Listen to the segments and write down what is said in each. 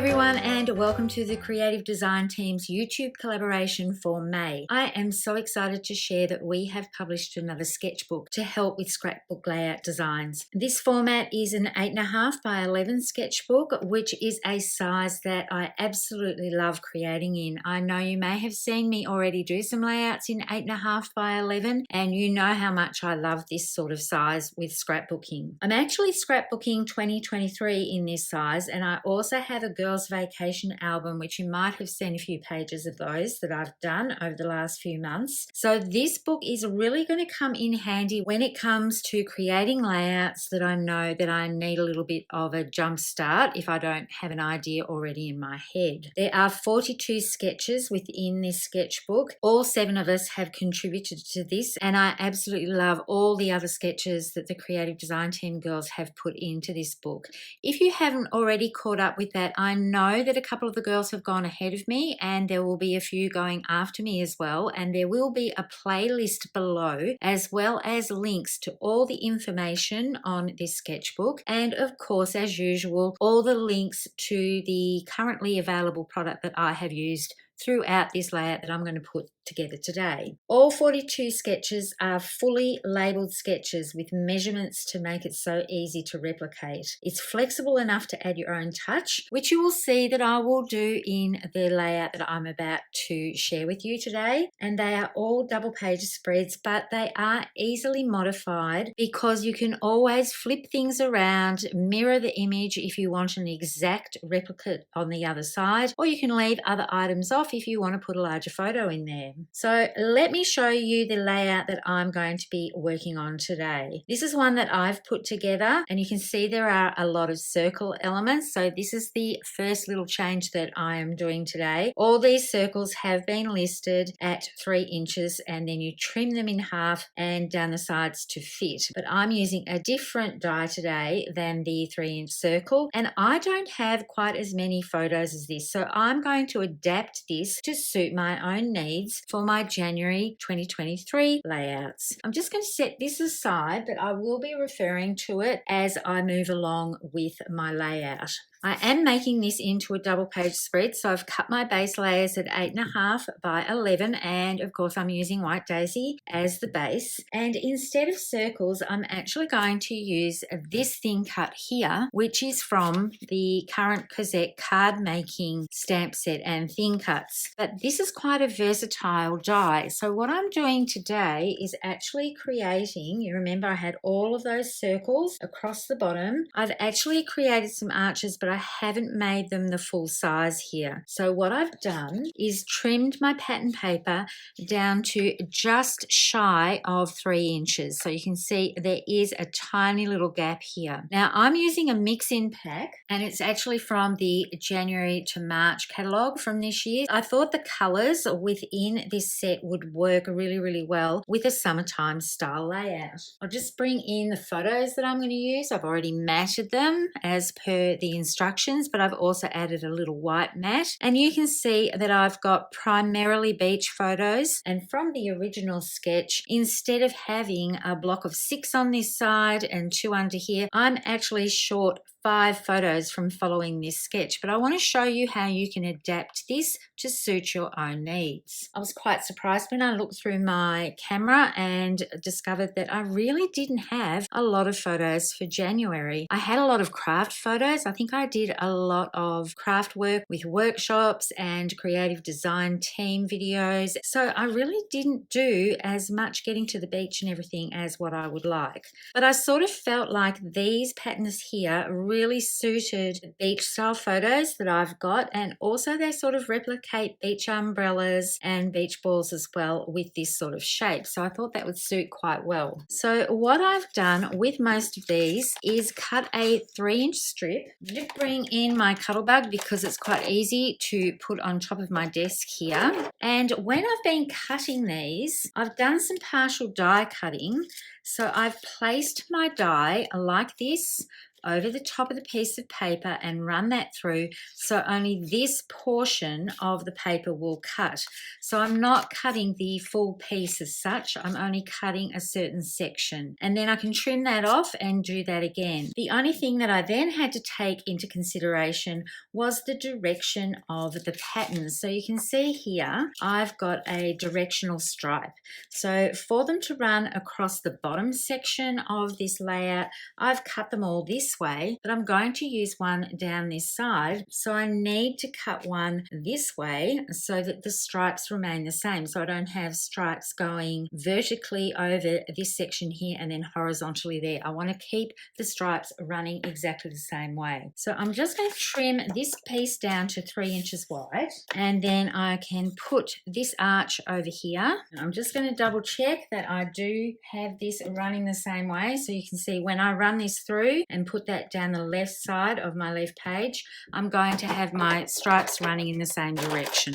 everyone, and welcome to the Creative Design Team's YouTube collaboration for May. I am so excited to share that we have published another sketchbook to help with scrapbook layout designs. This format is an 8.5 by 11 sketchbook, which is a size that I absolutely love creating in. I know you may have seen me already do some layouts in 8.5 by 11, and you know how much I love this sort of size with scrapbooking. I'm actually scrapbooking 2023 in this size, and I also have a girls' vacation album, which you might have seen a few pages of those that I've done over the last few months. So this book is really going to come in handy when it comes to creating layouts that I know that I need a little bit of a jump start if I don't have an idea already in my head. There are 42 sketches within this sketchbook. All 7 of us have contributed to this, and I absolutely love all the other sketches that the Creative Design Team girls have put into this book. If you haven't already caught up with that, I know that a couple of the girls have gone ahead of me, and there will be a few going after me as well, and there will be a playlist below as well as links to all the information on this sketchbook, and of course, as usual, all the links to the currently available product that I have used throughout this layout that I'm going to put together today. All 42 sketches are fully labeled sketches with measurements to make it so easy to replicate. It's flexible enough to add your own touch, which you will see that I will do in the layout that I'm about to share with you today. And they are all double page spreads, but they are easily modified because you can always flip things around, mirror the image if you want an exact replica on the other side, or you can leave other items off if you want to put a larger photo in there. So let me show you the layout that I'm going to be working on today. This is one that I've put together, and you can see there are a lot of circle elements. So this is the first little change that I am doing today. All these circles have been listed at 3 inches, and then you trim them in half and down the sides to fit. But I'm using a different die today than the 3-inch circle, and I don't have quite as many photos as this. So I'm going to adapt this to suit my own needs for my January 2023 layouts. I'm just going to set this aside, but I will be referring to it as I move along with my layout. I am making this into a double page spread, so I've cut my base layers at 8.5 by 11, and of course I'm using White Daisy as the base. And instead of circles, I'm actually going to use this thin cut here, which is from the current Cossette card making stamp set and thin cuts. But this is quite a versatile die, so what I'm doing today is actually creating, you remember I had all of those circles across the bottom. I've actually created some arches, but I haven't made them the full size here. So what I've done is trimmed my pattern paper down to just shy of 3 inches. So you can see there is a tiny little gap here. Now I'm using a mix-in pack, and it's actually from the January to March catalogue from this year. I thought the colours within this set would work really well with a summertime style layout. I'll just bring in the photos that I'm going to use. I've already matted them as per the instructions, but I've also added a little white mat, and you can see that I've got primarily beach photos. And from the original sketch, instead of having a block of 6 on this side and 2 under here, I'm actually short 5 photos from following this sketch, but I want to show you how you can adapt this to suit your own needs. I was quite surprised when I looked through my camera and discovered that I really didn't have a lot of photos for January. I had a lot of craft photos. I think I did a lot of craft work with workshops and creative design team videos, so I really didn't do as much getting to the beach and everything as what I would like. But I sort of felt like these patterns here really suited the beach style photos that I've got, and also they sort of replicate beach umbrellas and beach balls as well with this sort of shape, so I thought that would suit quite well. So what I've done with most of these is cut a 3-inch strip. I'm going to bring in my Cuttlebug because it's quite easy to put on top of my desk here, and when I've been cutting these, I've done some partial die cutting. So I've placed my die like this over the top of the piece of paper and run that through, so only this portion of the paper will cut. So I'm not cutting the full piece as such, I'm only cutting a certain section, and then I can trim that off and do that again. The only thing that I then had to take into consideration was the direction of the pattern. So you can see here I've got a directional stripe. So for them to run across the bottom section of this layout, I've cut them all this way, but I'm going to use one down this side. So I need to cut one this way so that the stripes remain the same. So I don't have stripes going vertically over this section here and then horizontally there. I want to keep the stripes running exactly the same way. So I'm just going to trim this piece down to 3 inches wide, and then I can put this arch over here. I'm just going to double check that I do have this running the same way. So you can see when I run this through and put that down the left side of my left page, I'm going to have my stripes running in the same direction.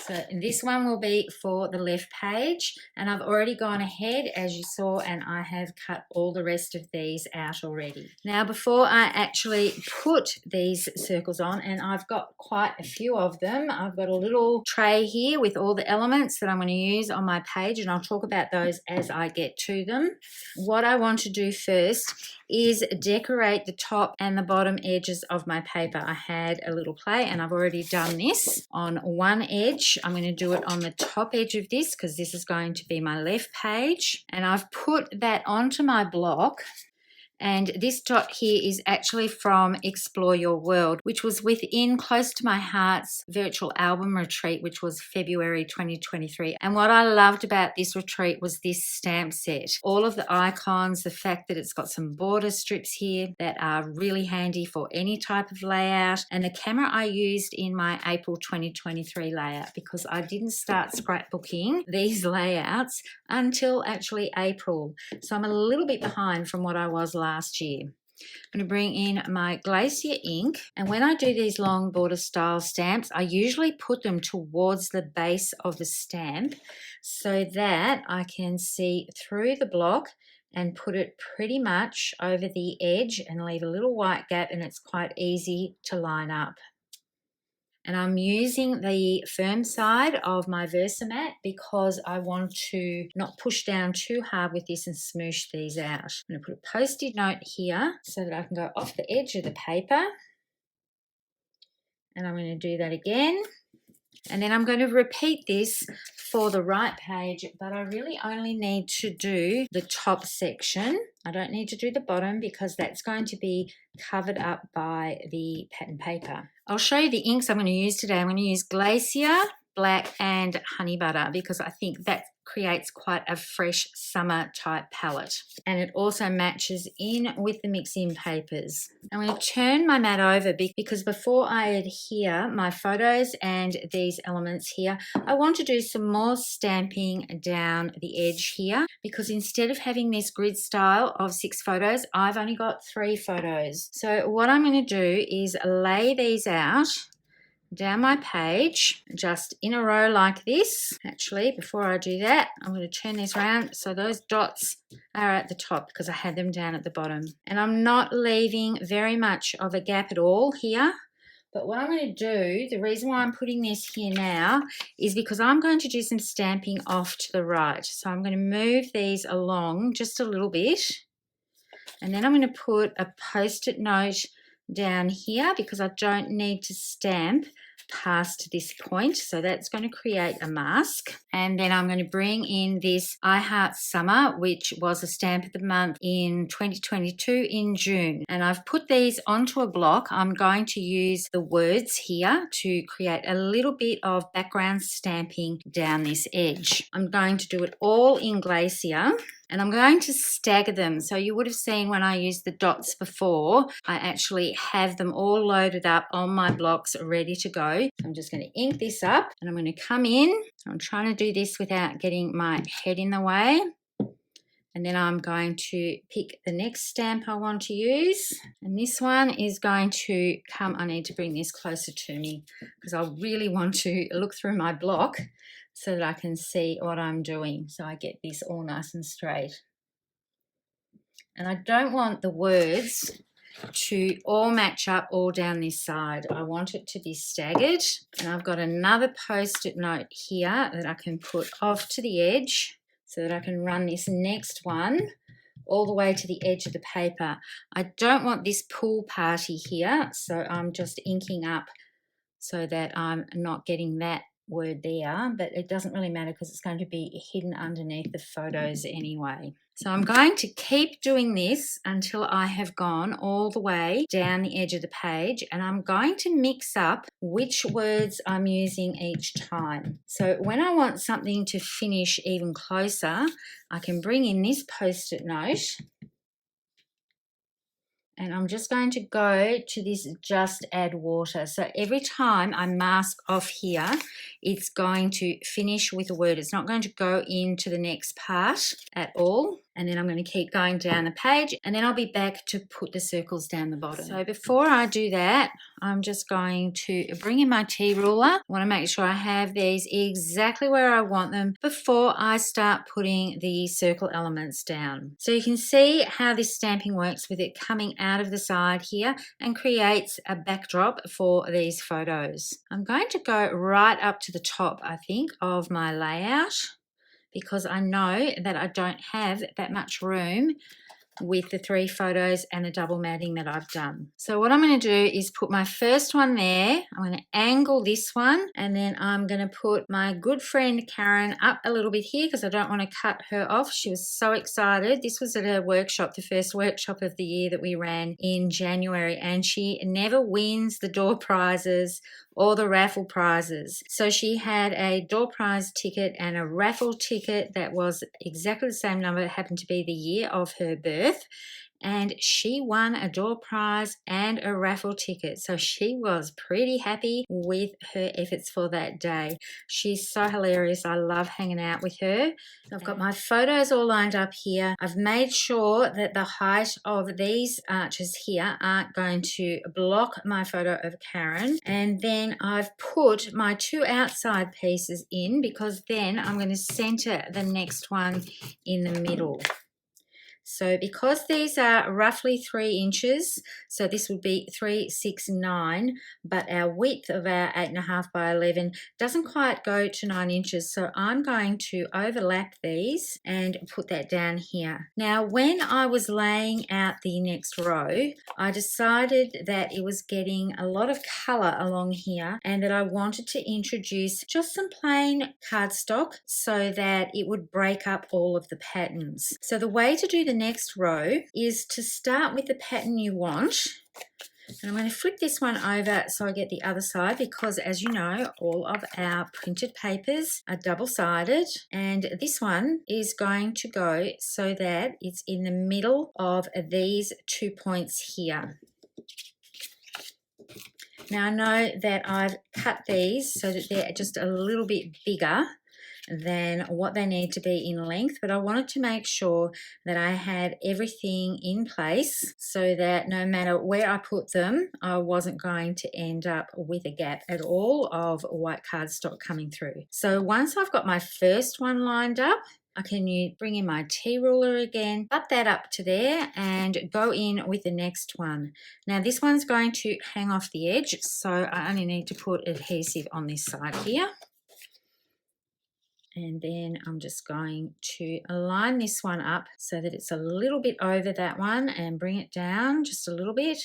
So this one will be for the left page, and I've already gone ahead, as you saw, and I have cut all the rest of these out already. Now before I actually put these circles on, and I've got quite a few of them, I've got a little tray here with all the elements that I'm going to use on my page, and I'll talk about those as I get to them. What I want to do first is decorate the top and the bottom edges of my paper. I had a little play and I've already done this on one edge. I'm going to do it on the top edge of this because this is going to be my left page, and I've put that onto my block. And this dot here is actually from Explore Your World, which was within close to my heart's virtual album retreat, which was February 2023. And what I loved about this retreat was this stamp set. All of the icons, the fact that it's got some border strips here that are really handy for any type of layout, and the camera I used in my April 2023 layout, because I didn't start scrapbooking these layouts until actually April. So I'm a little bit behind from what I was last year. I'm going to bring in my Glacier ink, and when I do these long border style stamps, I usually put them towards the base of the stamp so that I can see through the block and put it pretty much over the edge and leave a little white gap, and it's quite easy to line up. And I'm using the firm side of my Versamat because I want to not push down too hard with this and smoosh these out. I'm going to put a Post-it note here so that I can go off the edge of the paper. And I'm going to do that again. And then I'm going to repeat this for the right page, but I really only need to do the top section. I don't need to do the bottom because that's going to be covered up by the pattern paper. I'll show you the inks I'm going to use today. I'm going to use Glacier, Black and Honey Butter because I think that creates quite a fresh summer type palette, and it also matches in with the mix-in papers. I'm going to turn my mat over because before I adhere my photos and these elements here, I want to do some more stamping down the edge here, because instead of having this grid style of 6 photos, I've only got 3 photos. So what I'm going to do is lay these out down my page just in a row like this. Actually, before I do that, I'm going to turn this around so those dots are at the top because I had them down at the bottom, and I'm not leaving very much of a gap at all here. But what I'm going to do, the reason why I'm putting this here now is because I'm going to do some stamping off to the right. So I'm going to move these along just a little bit, and then I'm going to put a Post-it note down here because I don't need to stamp past this point, so that's going to create a mask. And then I'm going to bring in this I Heart Summer, which was a stamp of the month in 2022 in June, and I've put these onto a block. I'm going to use the words here to create a little bit of background stamping down this edge. I'm going to do it all in Glacier, and I'm going to stagger them. So you would have seen when I used the dots before, I actually have them all loaded up on my blocks ready to go. I'm just going to ink this up, and I'm going to come in. I'm trying to do this without getting my head in the way. And then I'm going to pick the next stamp I want to use. And this one is going to come, I need to bring this closer to me because I really want to look through my block so that I can see what I'm doing, so I get this all nice and straight. And I don't want the words to all match up all down this side. I want it to be staggered. And I've got another post-it note here that I can put off to the edge so that I can run this next one all the way to the edge of the paper. I don't want this pool party here, so I'm just inking up so that I'm not getting that word there, but it doesn't really matter because it's going to be hidden underneath the photos anyway. So I'm going to keep doing this until I have gone all the way down the edge of the page, and I'm going to mix up which words I'm using each time. So when I want something to finish even closer, I can bring in this post-it note, and I'm just going to go to this just add water. So every time I mask off here, it's going to finish with a word. It's not going to go into the next part at all. And then I'm going to keep going down the page, and then I'll be back to put the circles down the bottom. So before I do that, I'm just going to bring in my T ruler. I want to make sure I have these exactly where I want them before I start putting the circle elements down. So you can see how this stamping works with it coming out of the side here and creates a backdrop for these photos. I'm going to go right up to the top, I think, of my layout, because I know that I don't have that much room with the 3 photos and the double matting that I've done. So what I'm going to do is put my first one there. I'm going to angle this one, and then I'm going to put my good friend Karen up a little bit here because I don't want to cut her off. She was so excited. This was at a workshop, the first workshop of the year that we ran in January, and she never wins the door prizes or the raffle prizes. So she had a door prize ticket and a raffle ticket that was exactly the same number. It happened to be the year of her birth, and she won a door prize and a raffle ticket. So she was pretty happy with her efforts for that day. She's so hilarious. I love hanging out with her. I've got my photos all lined up here. I've made sure that the height of these arches here aren't going to block my photo of Karen. And then I've put my 2 outside pieces in because then I'm going to center the next one in the middle. So because these are roughly 3 inches, so this would be 3, 6, 9, but our width of our 8.5 by 11 doesn't quite go to 9 inches. So I'm going to overlap these and put that down here. Now, when I was laying out the next row, I decided that it was getting a lot of color along here and that I wanted to introduce just some plain cardstock so that it would break up all of the patterns. So the way to do the next row is to start with the pattern you want, and I'm going to flip this one over so I get the other side, because as you know, all of our printed papers are double-sided, and this one is going to go so that it's in the middle of these 2 points here. Now I know that I've cut these so that they're just a little bit bigger than what they need to be in length, but I wanted to make sure that I had everything in place so that no matter where I put them, I wasn't going to end up with a gap at all of white cardstock coming through. So once I've got my first one lined up, I can bring in my T ruler again, butt that up to there and go in with the next one. Now this one's going to hang off the edge, so I only need to put adhesive on this side here. And then I'm just going to align this one up so that it's a little bit over that one and bring it down just a little bit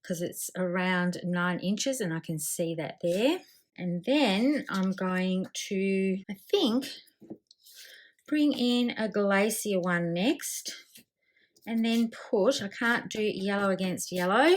because it's around 9 inches and I can see that there. And then I'm going to, I think, bring in a Glacier one next and then put, I can't do yellow against yellow,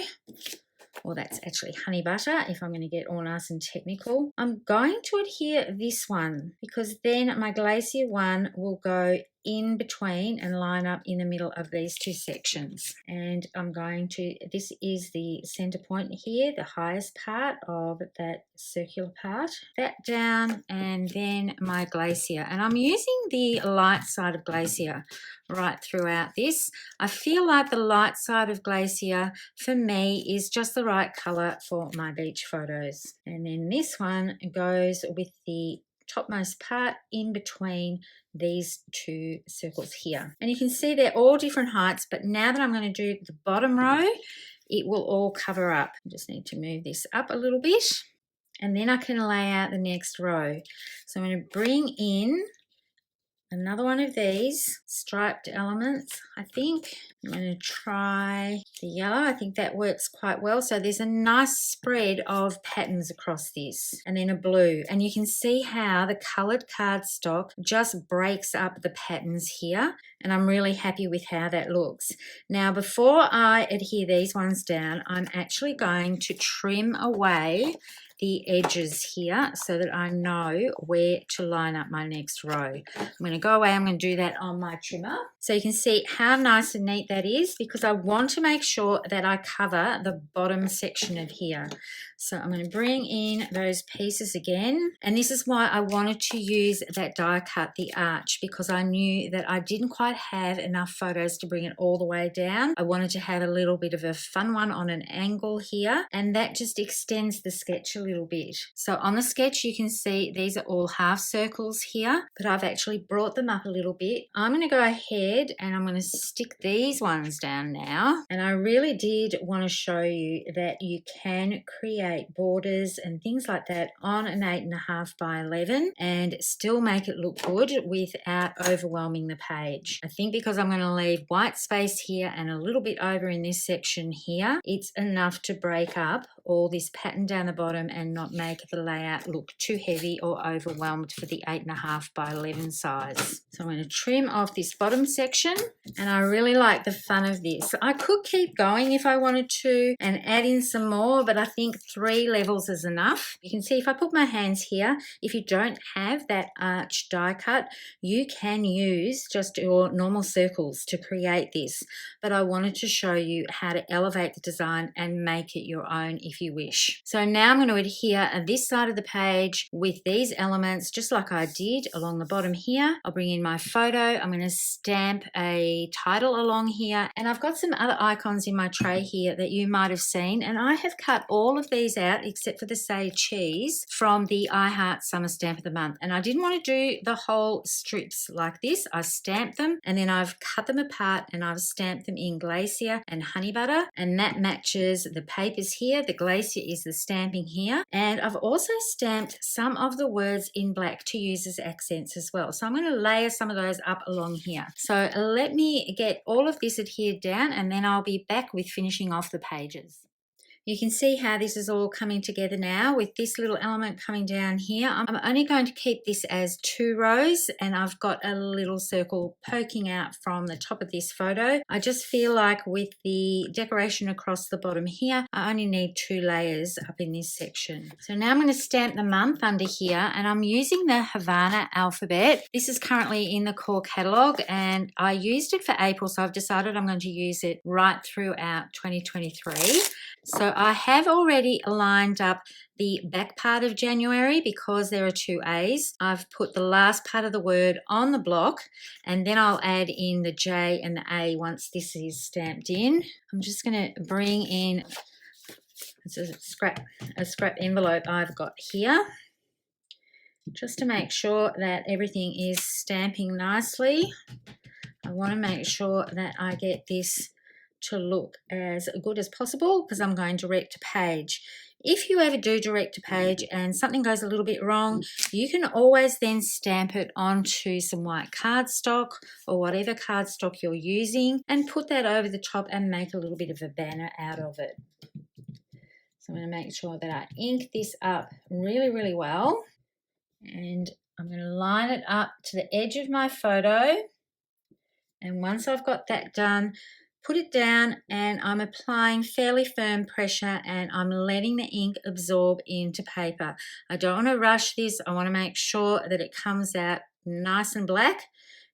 or that's actually honey butter if I'm going to get all nice and technical. I'm going to adhere this one because then my Glacier one will go in between and line up in the middle of these 2 sections. And I'm going to, this is the center point here, the highest part of that circular part. That down, and then my Glacier. And I'm using the light side of Glacier right throughout this. I feel like the light side of Glacier for me is just the right color for my beach photos. And then this one goes with the topmost part in between these 2 circles here. And you can see they're all different heights, but now that I'm going to do the bottom row, it will all cover up. I just need to move this up a little bit, and then I can lay out the next row. So I'm going to bring in another one of these striped elements, I think. I'm going to try the yellow. I think that works quite well. So there's a nice spread of patterns across this, and then a blue. And you can see how the coloured cardstock just breaks up the patterns here. And I'm really happy with how that looks. Now, before I adhere these ones down, I'm actually going to trim away the edges here so that I know where to line up my next row. I'm going to go away, I'm going to do that on my trimmer. So you can see how nice and neat that is, because I want to make sure that I cover the bottom section of here. So I'm going to bring in those pieces again, and this is why I wanted to use that die cut, the arch, because I knew that I didn't quite have enough photos to bring it all the way down. I wanted to have a little bit of a fun one on an angle here, and that just extends the sketch a little bit. So on the sketch you can see these are all half circles here, but I've actually brought them up a little bit. I'm going to go ahead and I'm going to stick these ones down now, and I really did want to show you that you can create borders and things like that on an 8.5 by 11 and still make it look good without overwhelming the page. I think because I'm going to leave white space here and a little bit over in this section here, it's enough to break up all this pattern down the bottom and not make the layout look too heavy or overwhelmed for the 8.5 by 11 size. So I'm going to trim off this bottom section, and I really like the fun of this. I could keep going if I wanted to and add in some more, but I think 3 levels is enough. You can see if I put my hands here, if you don't have that arch die cut, you can use just your normal circles to create this. But I wanted to show you how to elevate the design and make it your own if you wish. So now I'm going to adhere this side of the page with these elements just like I did along the bottom here. I'll bring in my photo. I'm going to stamp a title along here, and I've got some other icons in my tray here that you might have seen, and I have cut all of these out except for the Say Cheese from the I Heart Summer Stamp of the Month. And I didn't want to do the whole strips like this. I stamped them and then I've cut them apart and I've stamped them in Glacier and Honey Butter, and that matches the papers here. The Glacier is the stamping here, and I've also stamped some of the words in black to use as accents as well. So I'm going to layer some of those up along here. So let me get all of this adhered down and then I'll be back with finishing off the pages. You can see how this is all coming together now with this little element coming down here. I'm only going to keep this as 2 rows, and I've got a little circle poking out from the top of this photo. I just feel like with the decoration across the bottom here, I only need 2 layers up in this section. So now I'm going to stamp the month under here, and I'm using the Havana alphabet. This is currently in the core catalogue, and I used it for April, so I've decided I'm going to use it right throughout 2023. So I have already lined up the back part of January because there are 2 A's. I've put the last part of the word on the block, and then I'll add in the J and the A once this is stamped in. I'm just going to bring in a scrap envelope I've got here just to make sure that everything is stamping nicely. I want to make sure that I get this to look as good as possible because I'm going direct to page. If you ever do direct to page and something goes a little bit wrong, you can always then stamp it onto some white cardstock or whatever cardstock you're using and put that over the top and make a little bit of a banner out of it. So I'm going to make sure that I ink this up really, really well, and I'm going to line it up to the edge of my photo. And once I've got that done, put it down, and I'm applying fairly firm pressure and I'm letting the ink absorb into paper. I don't want to rush this. I want to make sure that it comes out nice and black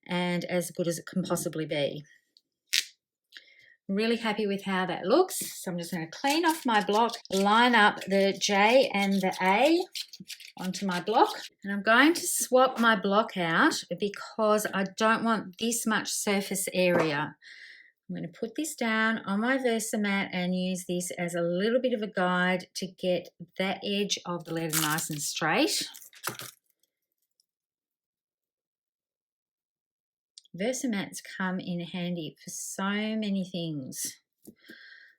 and as good as it can possibly be. Really happy with how that looks. So I'm just going to clean off my block, line up the J and the A onto my block, and I'm going to swap my block out because I don't want this much surface area. I'm going to put this down on my Versamat and use this as a little bit of a guide to get that edge of the letter nice and straight. Versamats come in handy for so many things.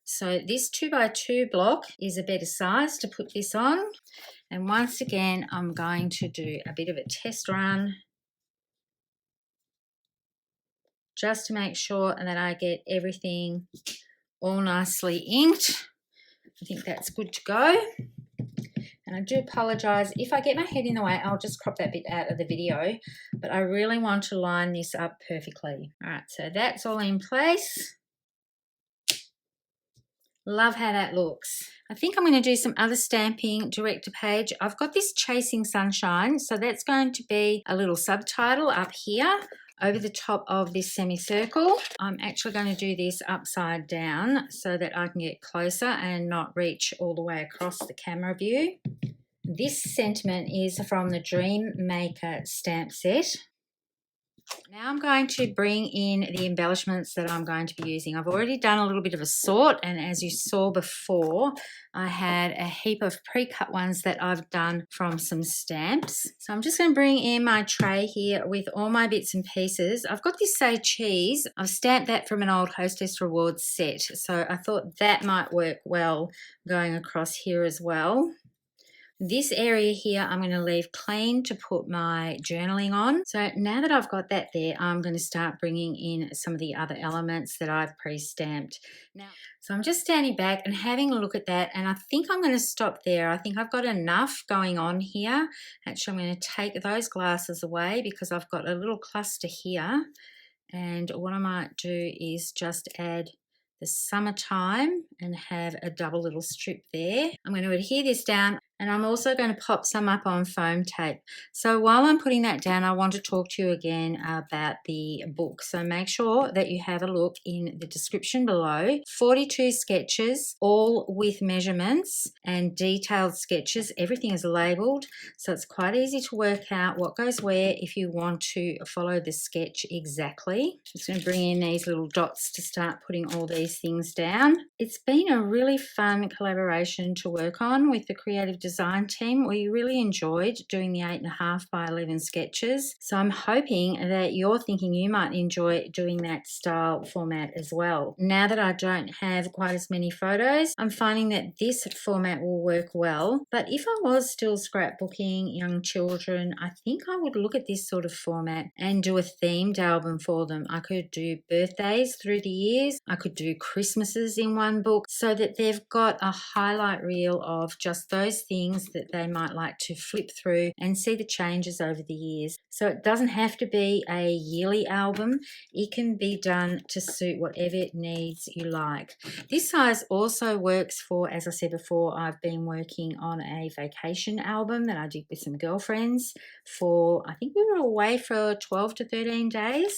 So this 2x2 block is a better size to put this on. And once again, I'm going to do a bit of a test run just to make sure that I get everything all nicely inked. I think that's good to go. And I do apologise if I get my head in the way, I'll just crop that bit out of the video, but I really want to line this up perfectly. All right, so that's all in place. Love how that looks. I think I'm going to do some other stamping direct to page. I've got this Chasing Sunshine, so that's going to be a little subtitle up here over the top of this semicircle. I'm actually going to do this upside down so that I can get closer and not reach all the way across the camera view. This sentiment is from the Dream Maker stamp set. Now I'm going to bring in the embellishments that I'm going to be using. I've already done a little bit of a sort, and as you saw before, I had a heap of pre-cut ones that I've done from some stamps. So I'm just going to bring in my tray here with all my bits and pieces. I've got this Say Cheese. I've stamped that from an old Hostess Rewards set, so I thought that might work well going across here as well. This area here I'm going to leave clean to put my journaling on. So now that I've got that there, I'm going to start bringing in some of the other elements that I've pre-stamped. Now, so I'm just standing back and having a look at that, and I think I'm going to stop there. I think I've got enough going on here. Actually, I'm going to take those glasses away because I've got a little cluster here, and what I might do is just add the Summertime and have a double little strip there. I'm going to adhere this down, and I'm also going to pop some up on foam tape. So while I'm putting that down, I want to talk to you again about the book. So make sure that you have a look in the description below. 42 sketches, all with measurements and detailed sketches. Everything is labelled, so it's quite easy to work out what goes where if you want to follow the sketch exactly. Just going to bring in these little dots to start putting all these things down. It's been a really fun collaboration to work on with the creative design team. We really enjoyed doing the 8.5 by 11 sketches. So I'm hoping that you're thinking you might enjoy doing that style format as well. Now that I don't have quite as many photos, I'm finding that this format will work well. But if I was still scrapbooking young children, I think I would look at this sort of format and do a themed album for them. I could do birthdays through the years. I could do Christmases in one book so that they've got a highlight reel of just those things that they might like to flip through and see the changes over the years. So it doesn't have to be a yearly album. It can be done to suit whatever needs you like. This size also works for, as I said before, I've been working on a vacation album that I did with some girlfriends for, I think we were away for 12 to 13 days.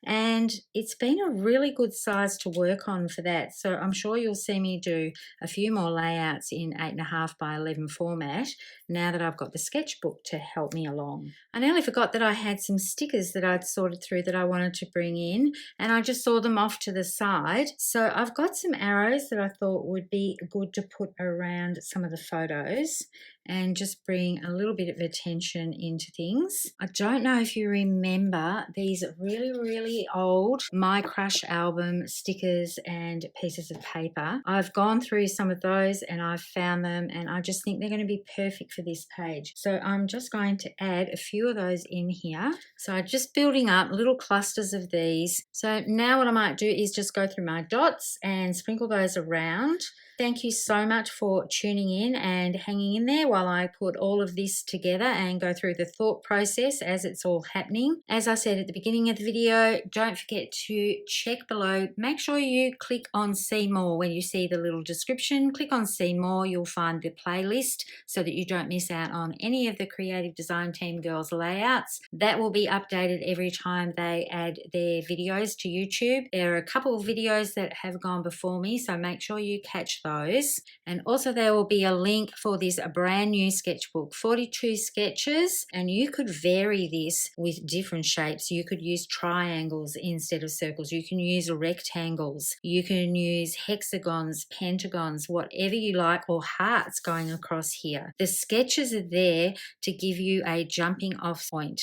And it's been a really good size to work on for that. So I'm sure you'll see me do a few more layouts in 8.5 by 11 format now that I've got the sketchbook to help me along. I nearly forgot that I had some stickers that I'd sorted through that I wanted to bring in, and I just saw them off to the side. So I've got some arrows that I thought would be good to put around some of the photos and just bring a little bit of attention into things. I don't know if you remember these really old My Crush album stickers and pieces of paper. I've gone through some of those and I've found them, and I just think they're going to be perfect for this page. So I'm just going to add a few of those in here. So I'm just building up little clusters of these. So now what I might do is just go through my dots and sprinkle those around. Thank you so much for tuning in and hanging in there while I put all of this together and go through the thought process as it's all happening. As I said at the beginning of the video, don't forget to check below. Make sure you click on See More when you see the little description. Click on See More. You'll find the playlist so that you don't miss out on any of the Creative Design Team girls' layouts. That will be updated every time they add their videos to YouTube. There are a couple of videos that have gone before me, so make sure you catch those. And also there will be a link for this brand new sketchbook, 42 sketches, and you could vary this with different shapes. You could use triangles instead of circles. You can use rectangles. You can use hexagons, pentagons, whatever you like, or hearts going across here. The sketches are there to give you a jumping off point.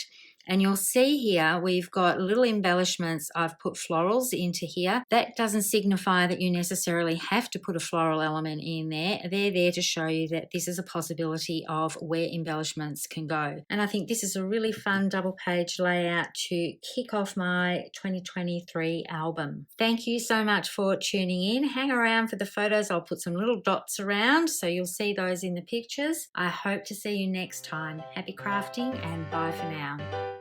And you'll see here we've got little embellishments. I've put florals into here. That doesn't signify that you necessarily have to put a floral element in there. They're there to show you that this is a possibility of where embellishments can go. And I think this is a really fun double page layout to kick off my 2023 album. Thank you so much for tuning in. Hang around for the photos. I'll put some little dots around so you'll see those in the pictures. I hope to see you next time. Happy crafting and bye for now.